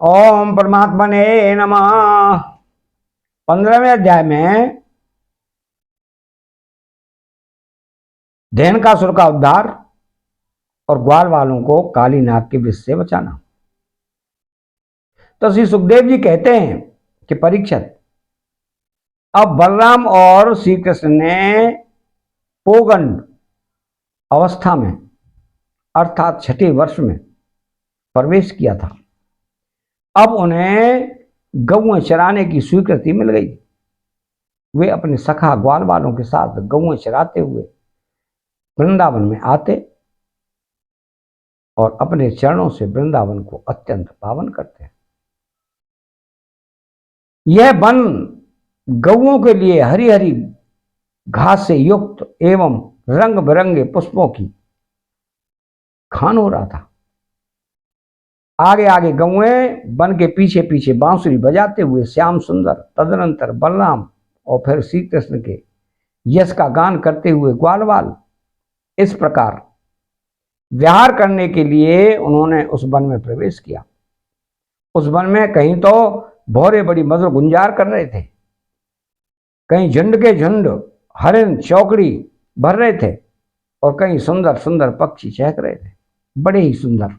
ओम परमात्मने नमः। 15वें अध्याय में धेनुकासुर का उद्धार और ग्वाल वालों को काली नाग के विष से बचाना। तो श्री सुखदेव जी कहते हैं कि परीक्षित, अब बलराम और श्री कृष्ण ने पोगंड अवस्था में अर्थात छठे वर्ष में प्रवेश किया था। अब उन्हें गौएं चराने की स्वीकृति मिल गई। वे अपने सखा ग्वाल वालों के साथ गौएं चराते हुए वृंदावन में आते और अपने चरणों से वृंदावन को अत्यंत पावन करते हैं। यह वन गौओं के लिए हरी हरी घास से युक्त एवं रंग बिरंगे पुष्पों की खान हो रहा था। आगे आगे गौएं वन के पीछे पीछे बांसुरी बजाते हुए श्याम सुंदर, तदनंतर बलराम और फिर श्री कृष्ण के यश का गान करते हुए ग्वालवाल इस प्रकार विहार करने के लिए उन्होंने उस वन में प्रवेश किया। उस वन में कहीं तो भौरे बड़ी मधुर गुंजार कर रहे थे, कहीं झुंड के झुंड हरिण चौकड़ी भर रहे थे और कहीं सुंदर सुंदर पक्षी चहक रहे थे। बड़े ही सुंदर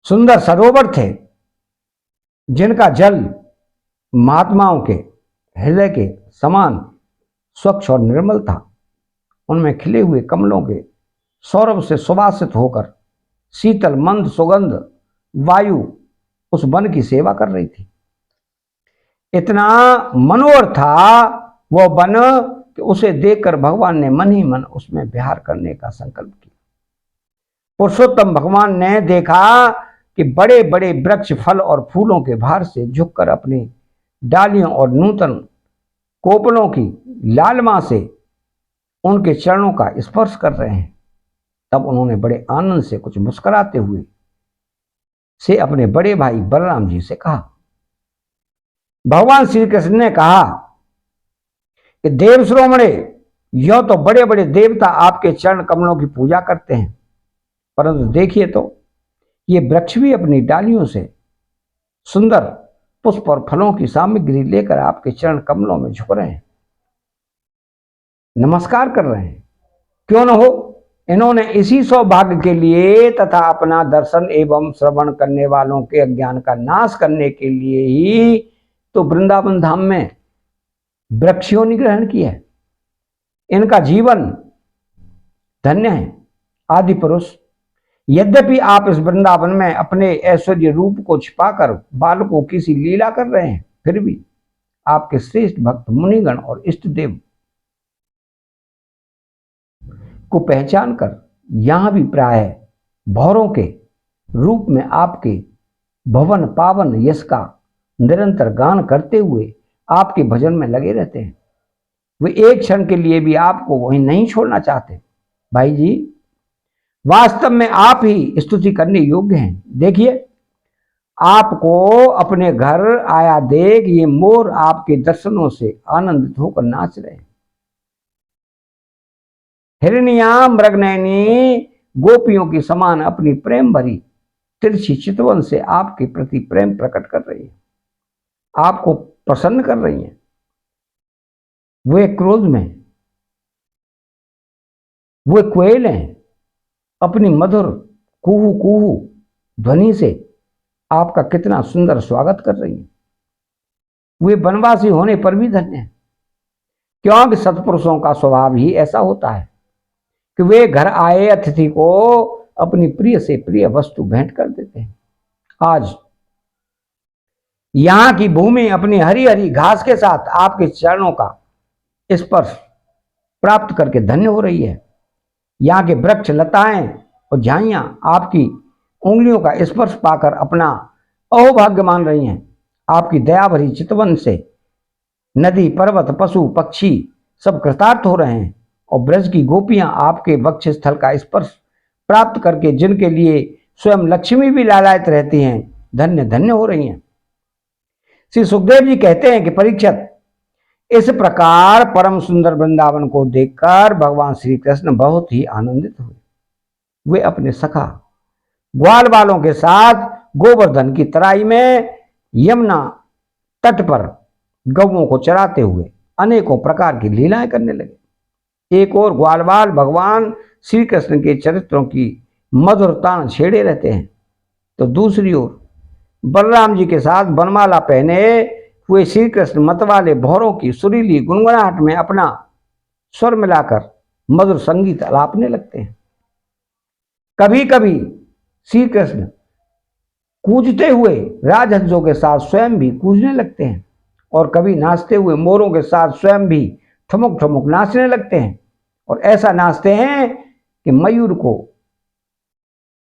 सुंदर सरोवर थे जिनका जल महात्माओं के हृदय के समान स्वच्छ और निर्मल था। उनमें खिले हुए कमलों के सौरभ से सुवासित होकर शीतल मंद सुगंध वायु उस वन की सेवा कर रही थी। इतना मनोहर था वह वन कि उसे देखकर भगवान ने मन ही मन उसमें विहार करने का संकल्प किया। पुरुषोत्तम भगवान ने देखा कि बड़े बड़े वृक्ष फल और फूलों के भार से झुककर अपनी डालियों और नूतन कोपलों की लालमा से उनके चरणों का स्पर्श कर रहे हैं। तब उन्होंने बड़े आनंद से कुछ मुस्कुराते हुए से अपने बड़े भाई बलराम जी से कहा। भगवान श्री कृष्ण ने कहा कि देव श्रोमणे, यो तो बड़े बड़े देवता आपके चरण कमलों की पूजा करते हैं, परंतु देखिए तो ये वृक्ष भी अपनी डालियों से सुंदर पुष्प और फलों की सामग्री लेकर आपके चरण कमलों में झुक रहे हैं, नमस्कार कर रहे हैं। क्यों न हो, इन्होंने इसी सौभाग्य के लिए तथा अपना दर्शन एवं श्रवण करने वालों के अज्ञान का नाश करने के लिए ही तो वृंदावन धाम में वृक्षों ग्रहण किया है। इनका जीवन धन्य है। आदि पुरुष, यद्यपि आप इस वृंदावन में अपने ऐश्वर्य रूप को छिपाकर बालकों किसी लीला कर रहे हैं, फिर भी आपके श्रेष्ठ भक्त मुनिगण और इष्ट देव को पहचान कर यहां भी प्राय भौरों के रूप में आपके भवन पावन यश का निरंतर गान करते हुए आपके भजन में लगे रहते हैं। वे एक क्षण के लिए भी आपको वहीं नहीं छोड़ना चाहते। भाई जी, वास्तव में आप ही स्तुति करने योग्य हैं। देखिए, आपको अपने घर आया देख ये मोर आपके दर्शनों से आनंदित होकर नाच रहे हैं। हिरनिया मृगनयनी गोपियों की समान अपनी प्रेम भरी तिरछी चितवन से आपके प्रति प्रेम प्रकट कर रही है, आपको प्रसन्न कर रही हैं। वे क्रोध में वे कोयल हैं, अपनी मधुर कुहू कुहू ध्वनि से आपका कितना सुंदर स्वागत कर रही हैं। वे वनवासी होने पर भी धन्य हैं, क्योंकि सत्पुरुषों का स्वभाव ही ऐसा होता है कि वे घर आए अतिथि को अपनी प्रिय से प्रिय वस्तु भेंट कर देते हैं। आज यहां की भूमि अपनी हरी हरी घास के साथ आपके चरणों का स्पर्श प्राप्त करके धन्य हो रही है। यहाँ के वृक्ष लताएं और झाइयां आपकी उंगलियों का स्पर्श पाकर अपना अहोभाग्य मान रही हैं। आपकी दया भरी चितवन से नदी पर्वत पशु पक्षी सब कृतार्थ हो रहे हैं और ब्रज की गोपियां आपके वक्ष स्थल का स्पर्श प्राप्त करके जिनके लिए स्वयं लक्ष्मी भी लालायित रहती हैं, धन्य धन्य हो रही हैं। श्री सुखदेव जी कहते हैं कि परीक्षित, इस प्रकार परम सुंदर वृंदावन को देखकर भगवान श्री कृष्ण बहुत ही आनंदित हुए। वे अपने सखा ग्वाल वालों के साथ गोवर्धन की तराई में यमुना तट पर गौओं को चराते हुए अनेकों प्रकार की लीलाएं करने लगे। एक और ग्वालवाल भगवान श्री कृष्ण के चरित्रों की मधुर तान छेड़े रहते हैं, तो दूसरी ओर बलराम जी के साथ बनमाला पहने हुए श्री कृष्ण मतवाले भौरों की सुरीली गुनगुनाहट में अपना स्वर मिलाकर मधुर संगीत अलापने लगते हैं। कभी कभी श्री कृष्ण कूजते हुए राजहंसों के साथ स्वयं भी कूजने लगते हैं और कभी नाचते हुए मोरों के साथ स्वयं भी ठुमुक ठुमुक नाचने लगते हैं और ऐसा नाचते हैं कि मयूर को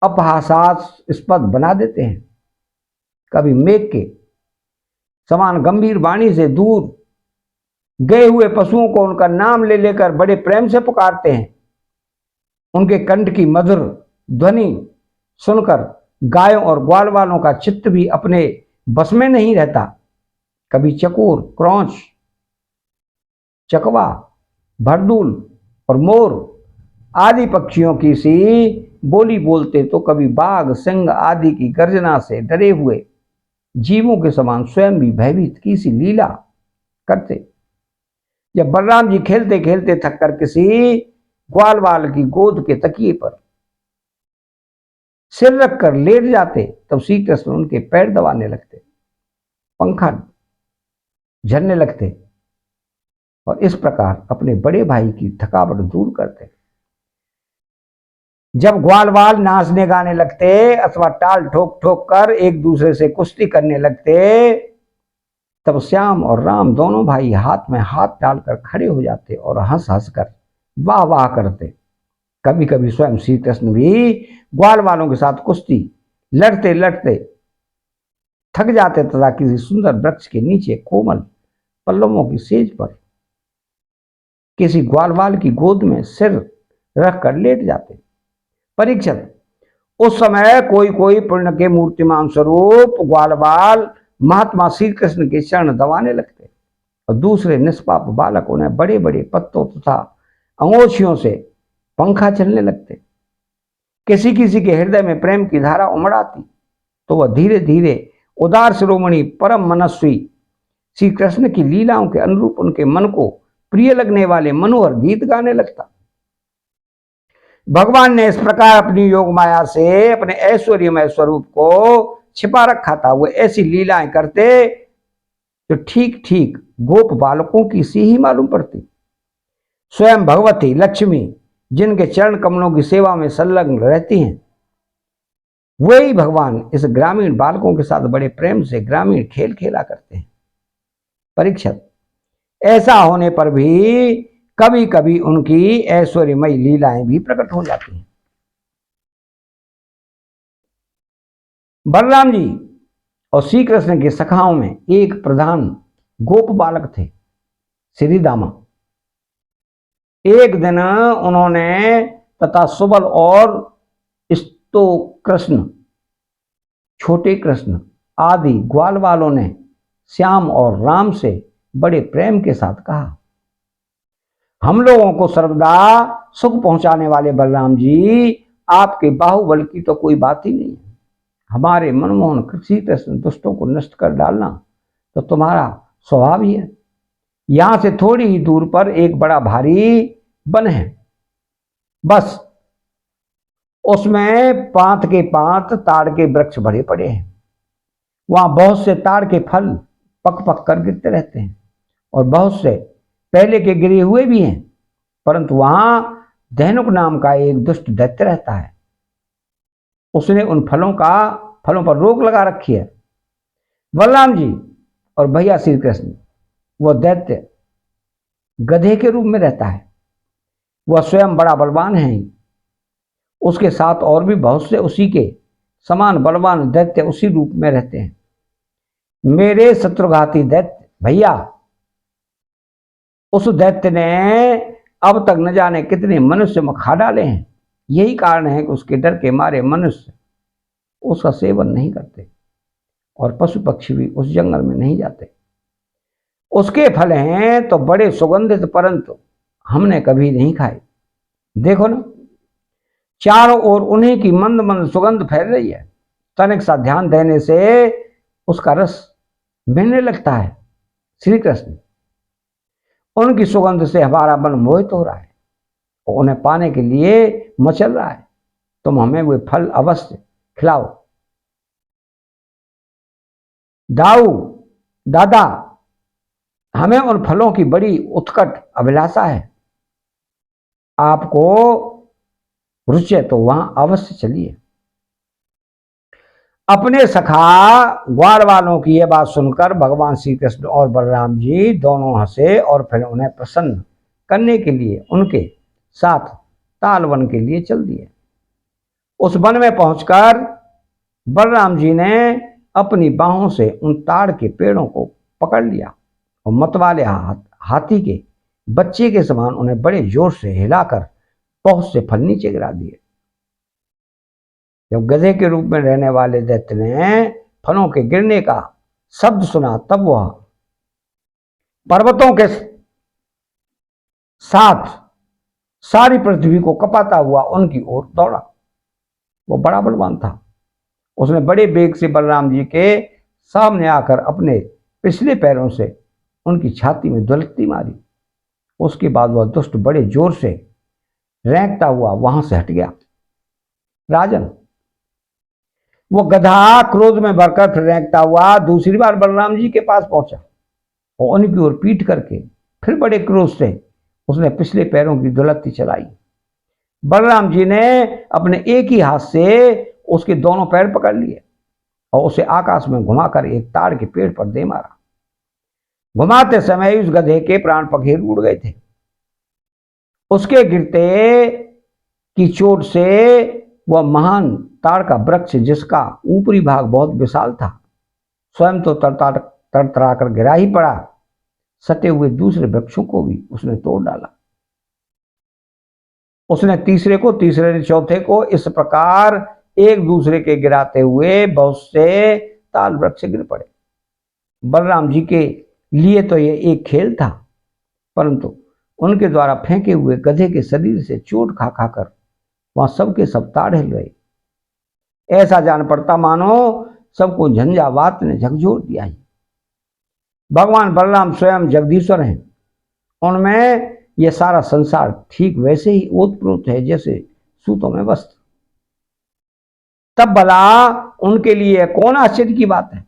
अपहासास्पद बना देते हैं। कभी मेघ के समान गंभीर वाणी से दूर गए हुए पशुओं को उनका नाम ले लेकर बड़े प्रेम से पुकारते हैं। उनके कंठ की मधुर ध्वनि सुनकर गायों और ग्वाल वालों का चित्त भी अपने बस में नहीं रहता। कभी चकोर, क्रौंच, चकवा, भरदूल और मोर आदि पक्षियों की सी बोली बोलते, तो कभी बाघ, सिंह आदि की गर्जना से डरे हुए जीवों के समान स्वयं भी भयभीत की सी लीला करते। जब बलराम जी खेलते खेलते थक कर किसी ग्वाल वाल की गोद के तकिए पर सिर रखकर लेट जाते, तब श्री कृष्ण उनके पैर दबाने लगते, पंखा झरने लगते और इस प्रकार अपने बड़े भाई की थकावट दूर करते। जब ग्वालवाल नाचने गाने लगते अथवा टाल ठोक ठोक कर एक दूसरे से कुश्ती करने लगते, तब श्याम और राम दोनों भाई हाथ में हाथ डालकर खड़े हो जाते और हंस हंस कर वाह वाह करते। कभी कभी स्वयं श्री कृष्ण भी ग्वाल वालों के साथ कुश्ती लड़ते लड़ते थक जाते तथा किसी सुंदर वृक्ष के नीचे कोमल पल्लवों की सेज पर किसी ग्वालवाल की गोद में सिर रखकर लेट जाते। परीक्षित, उस समय कोई कोई पुण्य के मूर्तिमान स्वरूप ग्वालवाल महात्मा श्री कृष्ण के चरण दबाने लगते और दूसरे निष्पाप बालक उन्हें बड़े बड़े पत्तों तथा अंगोछियों से पंखा चलने लगते। किसी किसी के हृदय में प्रेम की धारा उमड़ आती तो वह धीरे धीरे उदार शिरोमणि परम मनस्वी श्री कृष्ण की लीलाओं के अनुरूप उनके मन को प्रिय लगने वाले मनोहर गीत गाने लगता। भगवान ने इस प्रकार अपनी योग माया से अपने ऐश्वर्यमय स्वरूप को छिपा रखा था। वो ऐसी लीलाएं करते जो ठीक ठीक गोप बालकों की सी ही मालूम पड़ती। स्वयं भगवती लक्ष्मी जिनके चरण कमलों की सेवा में संलग्न रहती हैं, वही भगवान इस ग्रामीण बालकों के साथ बड़े प्रेम से ग्रामीण खेल खेला करते हैं। परीक्षित, ऐसा होने पर भी कभी कभी उनकी ऐश्वर्यमयी लीलाएं भी प्रकट हो जाती हैं। बलराम जी और श्री कृष्ण के सखाओं में एक प्रधान गोप बालक थे, श्री दामा। एक दिन उन्होंने तथा सुबल और स्तो कृष्ण, छोटे कृष्ण आदि ग्वाल वालों ने श्याम और राम से बड़े प्रेम के साथ कहा, हम लोगों को सर्वदा सुख पहुंचाने वाले बलराम जी, आपके बाहुबल की तो कोई बात ही नहीं है। हमारे मनमोहन श्री कृष्ण दुष्टों को नष्ट कर डालना तो तुम्हारा स्वभाव ही है। यहां से थोड़ी ही दूर पर एक बड़ा भारी वन है, बस उसमें पांत के पांत ताड़ के वृक्ष भरे पड़े हैं। वहां बहुत से ताड़ के फल पक पक कर गिरते रहते हैं और बहुत से पहले के गिरे हुए भी हैं, परंतु वहां धैनुक नाम का एक दुष्ट दैत्य रहता है। उसने उन फलों पर रोक लगा रखी है। बलराम जी और भैया श्री कृष्ण, वह दैत्य गधे के रूप में रहता है। वह स्वयं बड़ा बलवान है। उसके साथ और भी बहुत से उसी के समान बलवान दैत्य उसी रूप में रहते हैं। मेरे शत्रुघाती दैत्य भैया, उस दैत्य ने अब तक न जाने कितने मनुष्य खा डाले हैं। यही कारण है कि उसके डर के मारे मनुष्य उसका सेवन नहीं करते और पशु पक्षी भी उस जंगल में नहीं जाते। उसके फल हैं तो बड़े सुगंधित, परंतु हमने कभी नहीं खाए। देखो ना, चारों ओर उन्हीं की मंद मंद सुगंध फैल रही है। तनिक सा ध्यान देने से उसका रस मिलने लगता है। श्री कृष्ण, उनकी सुगंध से हमारा मन मोहित हो रहा है और उन्हें पाने के लिए मचल रहा है। तुम हमें वे फल अवश्य खिलाओ। दाऊ, दादा, हमें उन फलों की बड़ी उत्कट अभिलाषा है। आपको रुचि तो वहां अवश्य चलिए। अपने सखा ग्वाल वालों की यह बात सुनकर भगवान श्री कृष्ण और बलराम जी दोनों हंसे और फिर उन्हें प्रसन्न करने के लिए उनके साथ ताल वन के लिए चल दिए। उस वन में पहुंचकर बलराम जी ने अपनी बाहों से उन ताड़ के पेड़ों को पकड़ लिया और मतवाले हाथी के बच्चे के समान उन्हें बड़े जोर से हिलाकर बहुत से फल नीचे गिरा दिए। जब गधे के रूप में रहने वाले दैत्य ने फलों के गिरने का शब्द सुना, तब वह पर्वतों के साथ सारी पृथ्वी को कपाता हुआ उनकी ओर दौड़ा। वो बड़ा बलवान था। उसने बड़े बेग से बलराम जी के सामने आकर अपने पिछले पैरों से उनकी छाती में दुलत्ती मारी। उसके बाद वह दुष्ट बड़े जोर से रेंकता हुआ वहां से हट गया। राजन, वो गधा क्रोध में भरकर फिर रेंकता हुआ दूसरी बार बलराम जी के पास पहुंचा और उनकी ओर पीट करके फिर बड़े क्रोध से उसने पिछले पैरों की दुलत्ती चलाई। बलराम जी ने अपने एक ही हाथ से उसके दोनों पैर पकड़ लिए और उसे आकाश में घुमाकर एक ताड़ के पेड़ पर दे मारा। घुमाते समय उस गधे के प्राण पखेरु उड़ गए थे। उसके गिरते की चोट से वह महान ताड़ का वृक्ष, जिसका ऊपरी भाग बहुत विशाल था, स्वयं तो तड़तड़ा कर गिरा ही पड़ा, सटे हुए दूसरे वृक्षों को भी उसने तोड़ डाला। उसने तीसरे को, तीसरे ने चौथे को, इस प्रकार एक दूसरे के गिराते हुए बहुत से ताल वृक्ष गिर पड़े। बलराम जी के लिए तो यह एक खेल था, परंतु उनके द्वारा फेंके हुए गधे के शरीर से चोट खा खाकर वहां सबके सब ताड़ हिल गए। ऐसा जान पड़ता मानो सबको झंझावात ने झकझोर दिया ही। भगवान बलराम स्वयं जगदीश्वर हैं। उनमें यह सारा संसार ठीक वैसे ही ओतप्रोत है जैसे सूतों में वस्त्र। तब भला उनके लिए कौन आश्चर्य की बात है।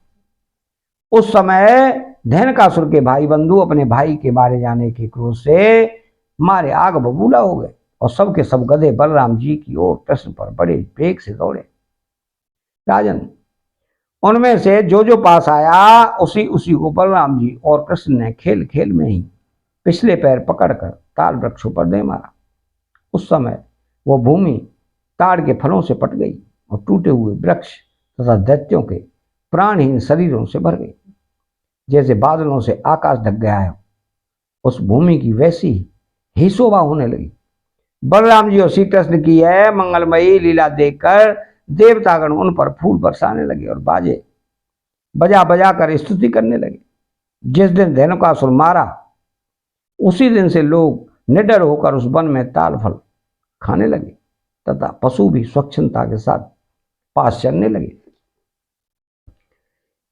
उस समय धैनकासुर के भाई बंधु अपने भाई के मारे जाने के क्रोध से मारे आग बबूला हो गए और सबके सब गधे बलराम जी की ओर कृष्ण पर बड़े वेग से दौड़े। राजन, उनमें से जो जो पास आया उसी उसी को बलराम जी और कृष्ण ने खेल खेल में ही पिछले पैर पकड़कर ताल वृक्षों पर दे मारा। उस समय वह भूमि ताड़ के फलों से पट गई और टूटे हुए वृक्ष तथा दैत्यों के प्राणहीन शरीरों से भर गई। जैसे बादलों से आकाश ढक गया है, उस भूमि की वैसी ही शोभा होने लगी। बलराम जी और श्री कृष्ण की यह मंगलमयी लीला देखकर देवतागण उन पर फूल बरसाने लगे और बाजे बजा बजा कर स्तुति करने लगे। जिस दिन धैनुकासुर मारा, उसी दिन से लोग निडर होकर उस वन में ताल फल खाने लगे तथा पशु भी स्वच्छंदता के साथ पास चलने लगे।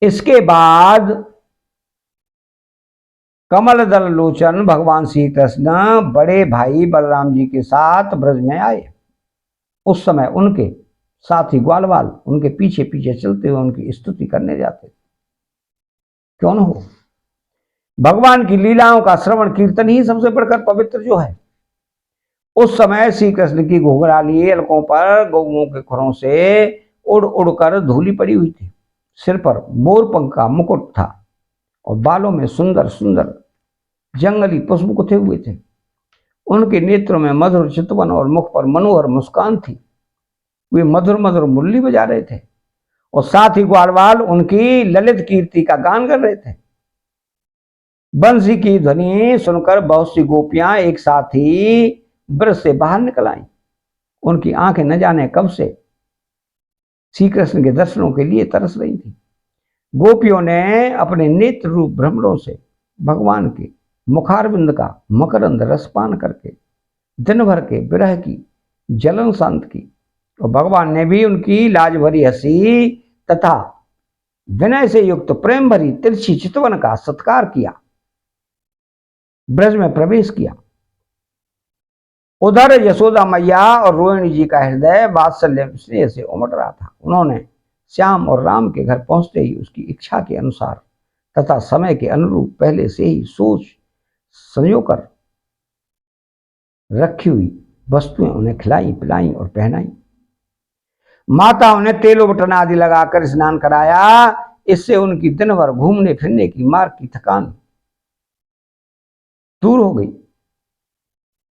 इसके बाद कमल दल लोचन भगवान श्री कृष्ण बड़े भाई बलराम जी के साथ ब्रज में आए। उस समय उनके साथी ग्वालवाल उनके पीछे पीछे चलते हुए उनकी स्तुति करने जाते। क्यों न हो, भगवान की लीलाओं का श्रवण कीर्तन ही सबसे बढ़कर पवित्र जो है। उस समय श्री कृष्ण की घुघराली अलकों पर गौओं के खुरों से उड़ उड़कर धूली पड़ी हुई थी। सिर पर मोर पंख का मुकुट था और बालों में सुंदर सुंदर जंगली पुष्प गुथे हुए थे। उनके नेत्रों में मधुर चितवन और मुख पर मनोहर मुस्कान थी। वे मधुर मधुर मुरली बजा रहे थे और साथ ही ग्वालवाल उनकी ललित कीर्ति का गान कर रहे थे। बंसी की ध्वनि सुनकर बहुत सी गोपियां एक साथ ही ब्रज से बाहर निकल आईं। उनकी आंखें न जाने कब से श्री कृष्ण के दर्शनों के लिए तरस रही थी। गोपियों ने अपने नेत्र रूप भ्रमरों से भगवान के मुखारविंद का मकरंद रसपान करके दिन भर के विरह की जलन शांत की और भगवान ने भी उनकी लाज भरी हंसी तथा विनय से युक्त प्रेम भरी तिरछी चितवन का सत्कार किया, ब्रज में प्रवेश किया। उधर यशोदा मैया और रोहिणी जी का हृदय वात्सल्य स्नेह से उमड़ रहा था। उन्होंने श्याम और राम के घर पहुंचते ही उसकी इच्छा के अनुसार तथा समय के अनुरूप पहले से ही सोच संजोकर रखी हुई वस्तुएं उन्हें खिलाई, पिलाई और पहनाई। माता उन्हें तेलो बटन आदि लगाकर स्नान कराया। इससे उनकी दिन भर घूमने फिरने की मार्ग की थकान दूर हो गई।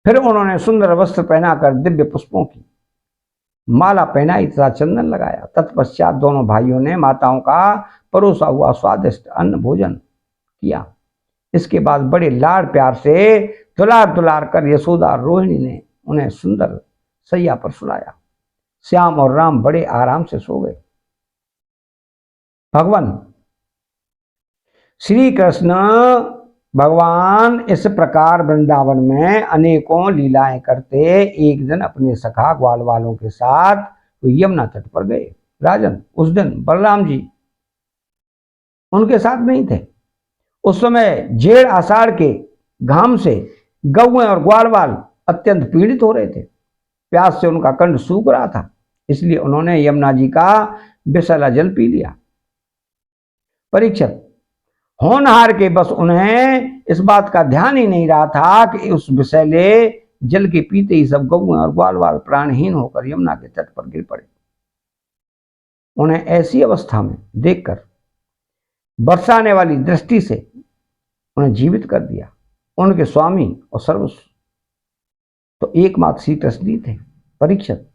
फिर उन्होंने सुंदर वस्त्र पहनाकर दिव्य पुष्पों की माला पहनाई तथा चंदन लगाया। तत्पश्चात दोनों भाइयों ने माताओं का परोसा हुआ स्वादिष्ट अन्न भोजन किया। इसके बाद बड़े लाड़ प्यार से दुलार दुलार कर यशोदा और रोहिणी ने उन्हें सुंदर सैया पर सुलाया। श्याम और राम बड़े आराम से सो गए। भगवान श्री कृष्ण भगवान इस प्रकार वृंदावन में अनेकों लीलाएं करते एक दिन अपने सखा ग्वाल वालों के साथ यमुना तट पर गए। राजन, उस दिन बलराम जी उनके साथ नहीं थे। उस समय जेठ आषाढ़ के घाम से गौएं और ग्वालवाल अत्यंत पीड़ित हो रहे थे। प्यास से उनका कंठ सूख रहा था, इसलिए उन्होंने यमुना जी का विषैला जल पी लिया। परीक्षित, होनहार के बस उन्हें इस बात का ध्यान ही नहीं रहा था कि उस विषैले जल के पीते ही सब गौएं और ग्वालवाल प्राणहीन होकर यमुना के तट पर गिर पड़े। उन्हें ऐसी अवस्था में देखकर बरसाने वाली दृष्टि से उन्हें जीवित कर दिया। उनके स्वामी और सर्वस्व तो एकमात्र श्री कृष्ण ही थे। परीक्षित,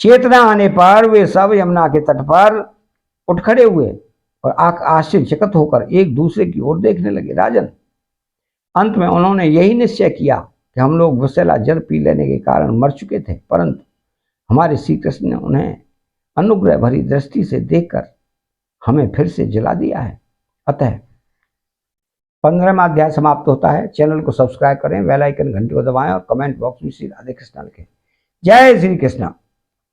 चेतना आने पर वे सब यमुना के तट पर उठ खड़े हुए और आश्चर्यचकित होकर एक दूसरे की ओर देखने लगे। राजन, अंत में उन्होंने यही निश्चय किया कि हम लोग विषैला जल पी लेने के कारण मर चुके थे, परंतु हमारे श्री कृष्ण ने उन्हें अनुग्रह भरी दृष्टि से देखकर हमें फिर से जला दिया है। अतः 15वां अध्याय समाप्त होता है। चैनल को सब्सक्राइब करें, बेल आइकन घंटी को दबाएं और कमेंट बॉक्स में श्री राधे कृष्ण लिखें। जय श्री कृष्ण।